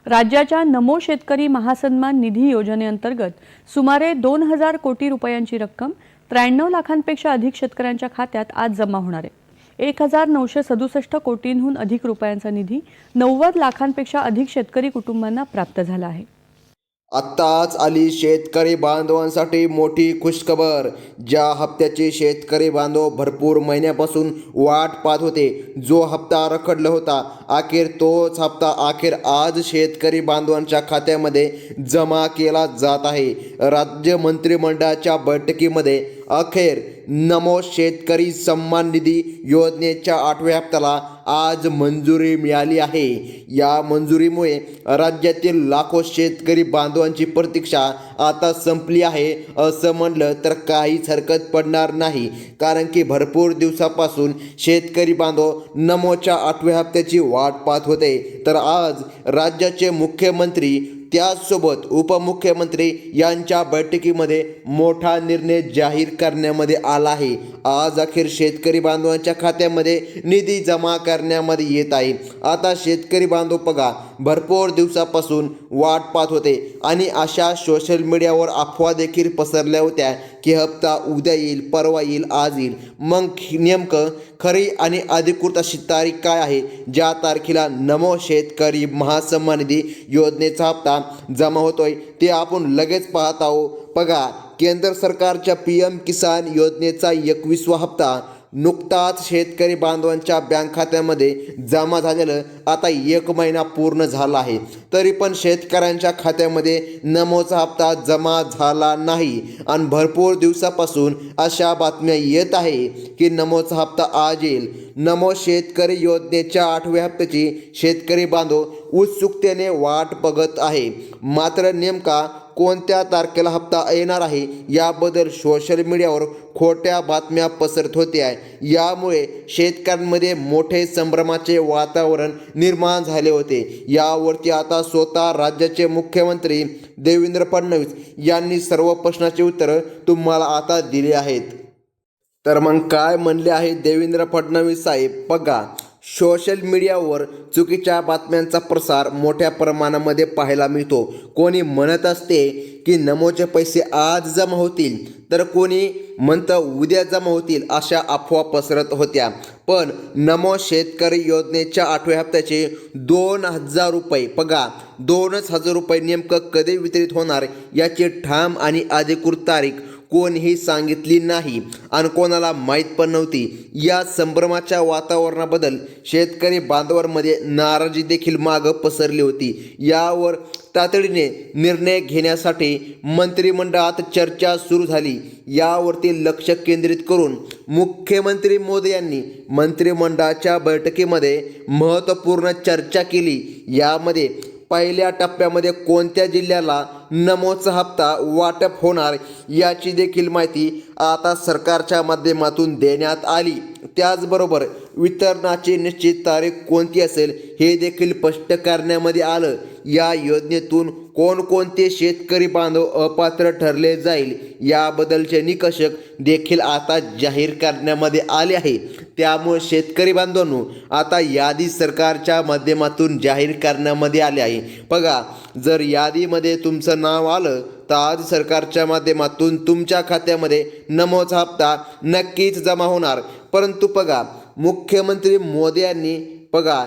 राज्याच्या नमो शेतकरी महासन्मान निधी योजनेअंतर्गत सुमारे 2,000 कोटी रुपयांची रक्कम 93 लाखांपेक्षा अधिक शेतकऱ्यांच्या खात्यात आज जमा होणार आहे। 1,967 कोटींहून अधिक रुपयांचा निधी 90 लाखांपेक्षा अधिक शेतकरी कुटुंबांना प्राप्त झाला आहे। आत्ताच आली शेतकरी बांधवांसाठी मोठी खुशखबर। ज्या हप्त्याची शेतकरी बांधव भरपूर महिन्यापासून वाट पाहत होते, जो हप्ता रखडला होता, अखेर तोच हप्ता आज शेतकरी बांधवांच्या खात्यामध्ये जमा केला जात आहे। राज्य मंत्रिमंडळाच्या बैठकीमध्ये अखेर नमो शेतकरी सन्मान निधी योजनेच्या 8व्या हप्त्याला आज मंजुरी मिळाली आहे। या मंजुरीमुळे राज्यातील लाखो शेतकरी बांधवांची प्रतीक्षा आता संपली आहे असं म्हणलं तर काहीच हरकत पडणार नाही, कारण की भरपूर दिवसापासून शेतकरी बांधव नमोच्या 8व्या हप्त्याची वाट पाहत होते। तर आज राज्याचे मुख्यमंत्री त्याचसोबत उपमुख्यमंत्री यांच्या बैठकीमध्ये मोठा निर्णय जाहीर करण्यामध्ये आला आहे। आज अखेर शेतकरी बांधवांच्या खात्यामध्ये निधी जमा करण्यामध्ये येत आहे। आता शेतकरी बांधव बघा, भरपूर दिवसापासून वाट पाहत होते आणि अशा सोशल मीडियावर अफवा देखील पसरल्या होत्या की हप्ता उद्या येईल, परवा येईल, आज येईल। मग नेमकं खरी आणि अधिकृत अशी तारीख काय आहे, ज्या तारखेला नमो शेतकरी महासन्मान निधी योजनेचा हप्ता जमा होतोय ते आपण लगेच पाहत आहोत। बघा, केंद्र सरकारच्या PM किसान योजनेचा 21वा हप्ता नुकताच शेतकरी बांधवांच्या बँक खात्यामध्ये जमा झालेलं आता 1 महिना पूर्ण झाला आहे, तरी पण शेतकऱ्यांच्या खात्यामध्ये नमोचा हप्ता जमा झाला नाही। आणि भरपूर दिवसापासून अशा बातम्या येत आहे की नमोचा हप्ता आज येईल। नमो शेतकरी योजनेच्या 8व्या हप्त्याची शेतकरी बांधव उत्सुकतेने वाट बघत आहे, मात्र नेमका कोणत्या तारखेला हप्ता येणार आहे याबद्दल सोशल मीडियावर खोट्या बातम्या पसरत होत्या। यामुळे शेतकऱ्यांमध्ये मोठे संभ्रमाचे वातावरण निर्माण झाले होते। यावरती आता स्वतः राज्याचे मुख्यमंत्री देवेंद्र फडणवीस यांनी सर्व प्रश्नाचे उत्तर तुम्हाला आता दिले आहेत। तर मग काय म्हणले आहे देवेंद्र फडणवीस साहेब? बघा, सोशल मीडियावर चुकीच्या बातम्यांचा प्रसार मोठ्या प्रमाणामध्ये पाहायला मिळतो। कोणी म्हणत असते की नमोचे पैसे आज जमा होतील, तर कोणी म्हणतं उद्या जमा होतील, अशा अफवा पसरत होत्या। पण नमो शेतकरी योजनेच्या 8व्या हप्त्याचे 2,000 रुपये, बघा 2,000 रुपये नेमकं कधी वितरित होणार याची ठाम आणि अधिकृत तारीख कोणीही सांगितली नाही आणि कोणाला माहीत पण नव्हती। या संभ्रमाच्या वातावरणाबद्दल शेतकरी बांधवांमध्ये नाराजी देखील मागं पसरली होती। यावर तातडीने निर्णय घेण्यासाठी मंत्रिमंडळात चर्चा सुरू झाली। यावरती लक्ष केंद्रित करून मुख्यमंत्री मोदी यांनी मंत्रिमंडळाच्या बैठकीमध्ये महत्त्वपूर्ण चर्चा केली। यामध्ये पहिल्या टप्प्यामध्ये कोणत्या जिल्ह्याला नमोचा हप्ता वाटप होणार याची देखील माहिती आता सरकारच्या माध्यमातून देण्यात आली। त्याचबरोबर वितरणाची निश्चित तारीख कोणती असेल हे देखील स्पष्ट करण्यामध्ये आलं। या योजनेतून कोणकोणते शेतकरी बांधव अपात्र ठरले जाईल याबद्दलचे निकष देखील आता जाहीर करण्यामध्ये आले आहे। त्यामुळे शेतकरी बांधवांनो, आता यादी सरकारच्या माध्यमातून जाहीर करण्यामध्ये आले आहे। बघा, जर यादीमध्ये तुमचं नाव आलं तर आज सरकारच्या माध्यमातून तुमच्या खात्यामध्ये नमोचा हप्ता नक्कीच जमा होणार। परंतु बघा, मुख्यमंत्री मोदी यांनी बघा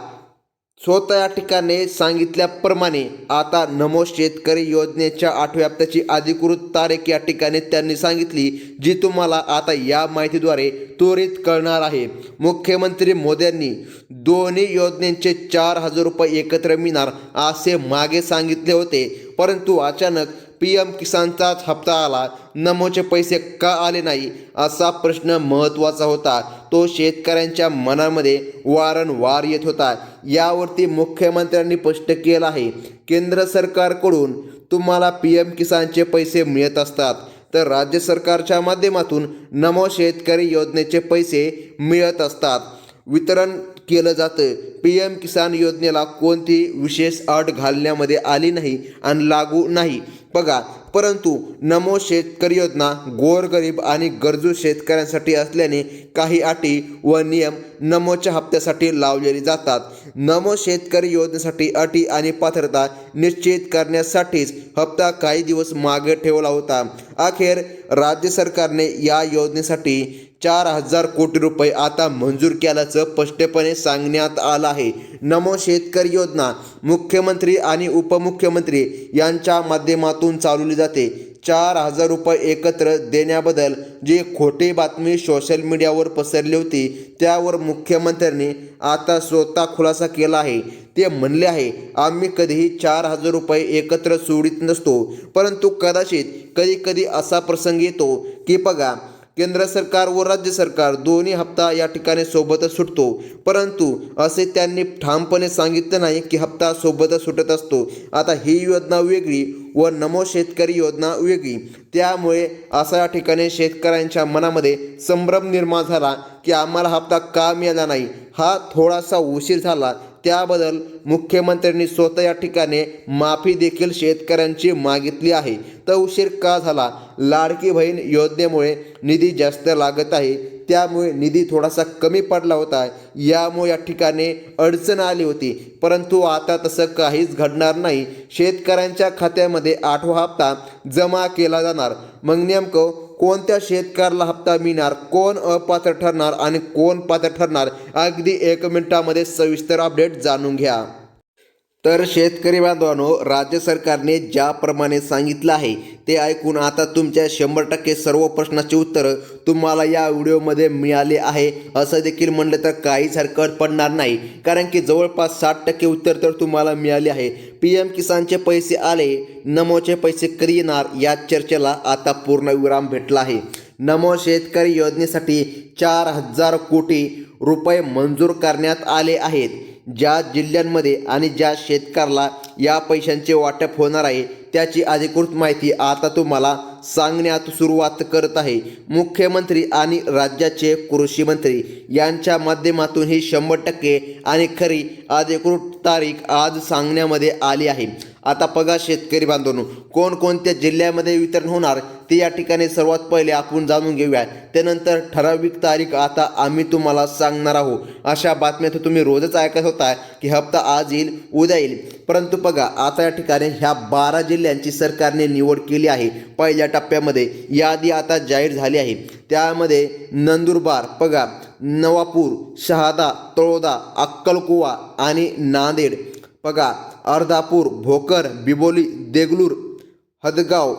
स्वतः या ठिकाणी सांगितल्याप्रमाणे आता नमो शेतकरी योजनेच्या 8व्या हप्त्याची अधिकृत तारीख या ठिकाणी त्यांनी सांगितली, जी तुम्हाला आता या माहितीद्वारे त्वरित कळणार आहे। मुख्यमंत्री मोदी यांनी दोन्ही योजनेचे 4,000 रुपये एकत्र मिळणार असे मागे सांगितले होते, परंतु अचानक PM किसानचाच हप्ता आला, नमोचे पैसे का आले नाही असा प्रश्न महत्त्वाचा होता। तो शेतकऱ्यांच्या मनामध्ये वारंवार येत होता। यावरती मुख्यमंत्र्यांनी स्पष्ट केलं आहे, केंद्र सरकारकडून तुम्हाला PM किसानचे पैसे मिळत असतात, तर राज्य सरकारच्या माध्यमातून नमो शेतकरी योजनेचे पैसे मिळत असतात, वितरण केलं जातं। PM किसान योजनेला कोणती विशेष अट घालण्यामध्ये आली नाही आणि लागू नाही। बघा, परंतु नमो शेतकरी योजना गोरगरीब आणि गरजू शेतकऱ्यांसाठी असल्याने काही अटी व नियम नमोच्या हप्त्यासाठी लावलेली जातात. नमो शेतकरी योजनेसाठी अटी आणि पात्रता निश्चित करण्यासाठीच हप्ता काही दिवस मागे ठेवला होता. अखेर राज्य सरकारने या योजनेसाठी 4,000 कोटी रुपये आता मंजूर केल्याचं स्पष्टपणे सांगण्यात आलं आहे. नमो शेतकरी योजना मुख्यमंत्री आणि उपमुख्यमंत्री यांच्या माध्यमातून चालवली जाते. 4,000 रुपये एकत्र देण्याबद्दल जी खोटी बातमी सोशल मीडियावर पसरली होती त्यावर मुख्यमंत्र्यांनी आता स्वतः खुलासा केला आहे. ते म्हणले आहे, आम्ही कधीही 4,000 रुपये एकत्र सोडित नसतो, परंतु कदाचित कधी असा प्रसंग येतो की बघा केंद्र सरकार व राज्य सरकार दोन्ही हप्ता या ठिकाणी सोबतच सुटतो, परंतु असे त्यांनी ठामपणे सांगितलं नाही की हप्ता सोबतच सुटत असतो. आता ही योजना वेगळी व नमो शेतकरी योजना वेगळी, त्यामुळे अशा ठिकाणी शेतकऱ्यांच्या मनामध्ये संभ्रम निर्माण झाला की आम्हाला हप्ता का मिळाला नाही. हा थोडासा उशीर झाला, त्याबद्दल मुख्यमंत्र्यांनी स्वतः या ठिकाणी माफी देखील शेतकऱ्यांची मागितली आहे. तर उशीर का झाला? लाडकी बहीण योजनेमुळे निधी जास्त लागत आहे, त्यामुळे निधी थोडासा कमी पडला होता, यामुळे या ठिकाणी अडचण आली होती. परंतु आता तसं काहीच घडणार नाही. शेतकऱ्यांच्या खात्यामध्ये 8वा हप्ता जमा केला जाणार. मग नेमकं कोणत्या शेतकऱ्याला हप्ता मिळणार, कोण अपात्र ठरणार आणि कोण पात्र ठरणार, अगदी 1 मिनिटामध्ये सविस्तर अपडेट जाणून घ्या. तर शेतकरी बांधवांनो, राज्य सरकारने ज्याप्रमाणे सांगितलं आहे ते ऐकून आता तुमच्या 100% सर्व प्रश्नाची उत्तरं तुम्हाला या व्हिडिओमध्ये मिळाले आहे असं देखील म्हणलं तर काहीच हरकत पडणार नाही, कारण की जवळपास 60% उत्तर तर तुम्हाला मिळाले आहे. PM किसानचे पैसे आले, नमोचे पैसे कधी येणार या चर्चेला आता पूर्णविराम भेटला आहे. नमो शेतकरी योजनेसाठी 4,000 कोटी रुपये मंजूर करण्यात आले आहेत. ज्या जिल्ह्यांमध्ये आणि ज्या शेतकऱ्याला या पैशांचे वाटप होणार आहे त्याची अधिकृत माहिती आता तुम्हाला सांगण्यात सुरुवात करत आहे. मुख्यमंत्री आणि राज्याचे कृषी मंत्री यांच्या माध्यमातून ही 100% आणि खरी अधिकृत तारीख आज सांगण्यामध्ये आली आहे. आता बघा शेतकरी बांधवांनो, कोणकोणत्या जिल्ह्यामध्ये वितरण होणार ते या ठिकाणी सर्वात पहिले आपण जाणून घेऊया. त्यानंतर ठराविक तारीख आता आम्ही तुम्हाला सांगणार आहोत. अशा बातम्या तर तुम्ही रोजच ऐकत होता की हप्ता आज येईल, उद्या येईल, परंतु बघा आता या ठिकाणी ह्या 12 जिल्ह्यांची सरकारने निवड केली आहे. पहिल्या टप्प्यामध्ये यादी आता जाहीर झाली आहे. त्यामध्ये नंदुरबार, बघा नवापूर, शहादा, तळोदा, अक्कलकुवा आणि नांदेड, बघा अर्धापूर, भोकर, बिबोली, देगलूर, हदगाव,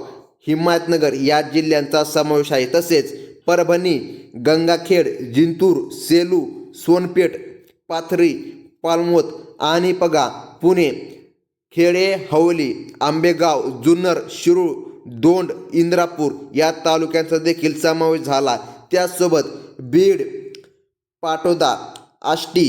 हिमायतनगर या जिल्ह्यांचा समावेश आहे. तसेच परभणी, गंगाखेड, जिंतूर, सेलू, सोनपेठ, पाथरी, पालमोत आणि बघा पुणे, खेडे, हवली, आंबेगाव, जुन्नर, शिरूर, दोंड, इंद्रापूर या तालुक्यांचा देखील समावेश झाला. त्याचसोबत बीड, पाटोदा, आष्टी,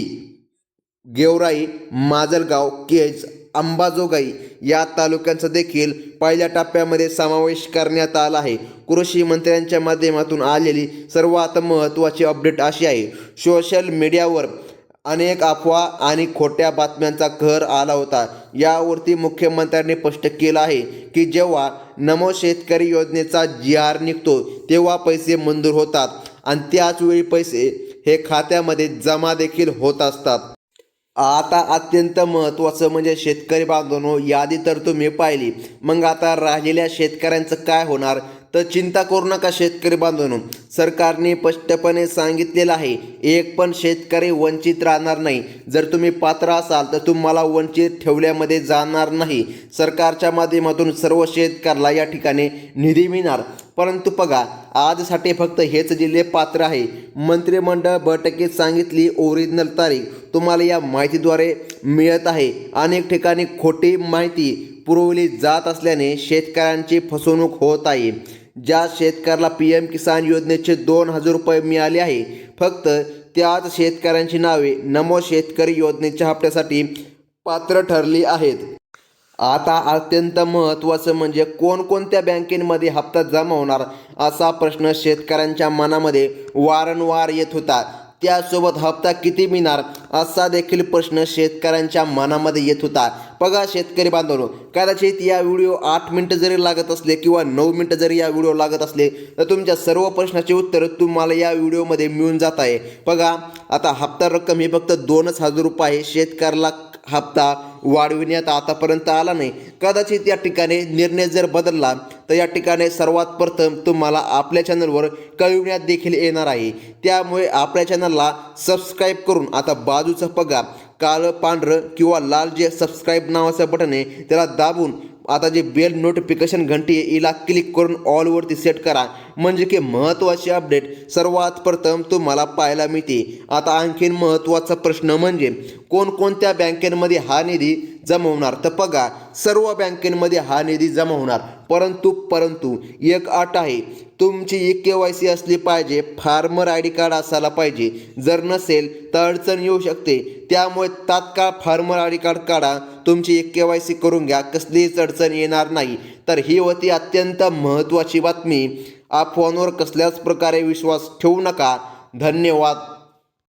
गेवराई, माजलगाव, केज, अंबाजोगाई या तालुक्यांचा देखील पहिल्या टप्प्यामध्ये समावेश करण्यात आला आहे. कृषी मंत्र्यांच्या माध्यमातून आलेली सर्वात महत्त्वाची अपडेट अशी आहे, सोशल मीडियावर अनेक अफवा आणि खोट्या बातम्यांचा कहर आला होता. यावरती मुख्यमंत्र्यांनी स्पष्ट केलं आहे की जेव्हा नमो शेतकरी योजनेचा GR निघतो तेव्हा पैसे मंजूर होतात आणि त्याच वेळी पैसे हे खात्यामध्ये जमा देखील होत असतात. आता अत्यंत महत्त्वाचं म्हणजे शेतकरी बांधवांनो, यादी तर तुम्ही पाहिली, मग आता राहिलेल्या शेतकऱ्यांचं काय होणार? तर चिंता करू नका शेतकरी बांधवांनो, सरकारने स्पष्टपणे सांगितलेलं आहे, एक पण शेतकरी वंचित राहणार नाही. जर तुम्ही पात्र असाल तर तुम्हाला वंचित ठेवल्यामध्ये जाणार नाही. सरकारच्या माध्यमातून सर्व शेतकऱ्याला या ठिकाणी निधी मिळणार. परंतु बघा आजसाठी फक्त हेच जिल्हे पात्र आहे. मंत्रिमंडळ बैठकीत सांगितली ओरिजिनल तारीख तुम्हाला या माहितीद्वारे मिळत आहे. अनेक ठिकाणी खोटी माहिती पुरवली जात असल्याने शेतकऱ्यांची फसवणूक होत आहे. ज्या शेतकऱ्याला PM किसान योजनेचे 2,000 रुपये मिळाले आहे, फक्त त्याच शेतकऱ्यांची नावे नमो शेतकरी योजनेच्या हप्त्यासाठी पात्र ठरली आहेत. आता अत्यंत महत्त्वाचं म्हणजे कोणकोणत्या बँकेमध्ये हप्ता जमा होणार असा प्रश्न शेतकऱ्यांच्या मनामध्ये वारंवार येत होता. त्यासोबत हप्ता किती मिळणार असा देखील प्रश्न शेतकऱ्यांच्या मनामध्ये येत होता. बघा शेतकरी बांधवांनो, कदाचित या व्हिडिओ 8 मिनिटं जरी लागत असले किंवा 9 मिनिटं जरी या व्हिडिओ लागत असले तर तुमच्या सर्व प्रश्नाचे उत्तर तुम्हाला या व्हिडिओमध्ये मिळून जात आहे. बघा आता हप्ता रक्कम ही फक्त 2,000 रुपये आहे. शेतकऱ्याला हप्ता वाढविण्यात आतापर्यंत आला नाही. कदाचित या ठिकाणी निर्णय जर बदलला तर या ठिकाणी सर्वात प्रथम तुम्हाला आपल्या चॅनलवर कळविण्यात देखील येणार आहे. त्यामुळे आपल्या चॅनलला सबस्क्राईब करून आता बाजूचं बघा काळं पांढरं किंवा लाल जे सबस्क्राईब नावाचं बटन आहे त्याला दाबून आता जे बेल नोटिफिकेशन घंटी आहे हिला क्लिक करून ऑलवरती सेट करा, म्हणजे की महत्त्वाचे अपडेट सर्वात प्रथम तुम्हाला पाहायला मिळते. आता आणखीन महत्त्वाचा प्रश्न म्हणजे कोणकोणत्या बँकेमध्ये हा निधी जमा होणार. तर बघा सर्व बँकेमध्ये हा निधी जमा होणार, परंतु एक अट आहे, तुमची KYC असली पाहिजे, फार्मर ID कार्ड असायला पाहिजे. जर नसेल तर अडचण येऊ शकते. त्यामुळे तात्काळ फार्मर ID कार्ड काढा, तुमची KYC करून घ्या, कसलीच अडचण येणार नाही. तर ही होती अत्यंत महत्त्वाची बातमी. अफवांवर कसल्याच प्रकारे विश्वास ठेवू नका. धन्यवाद.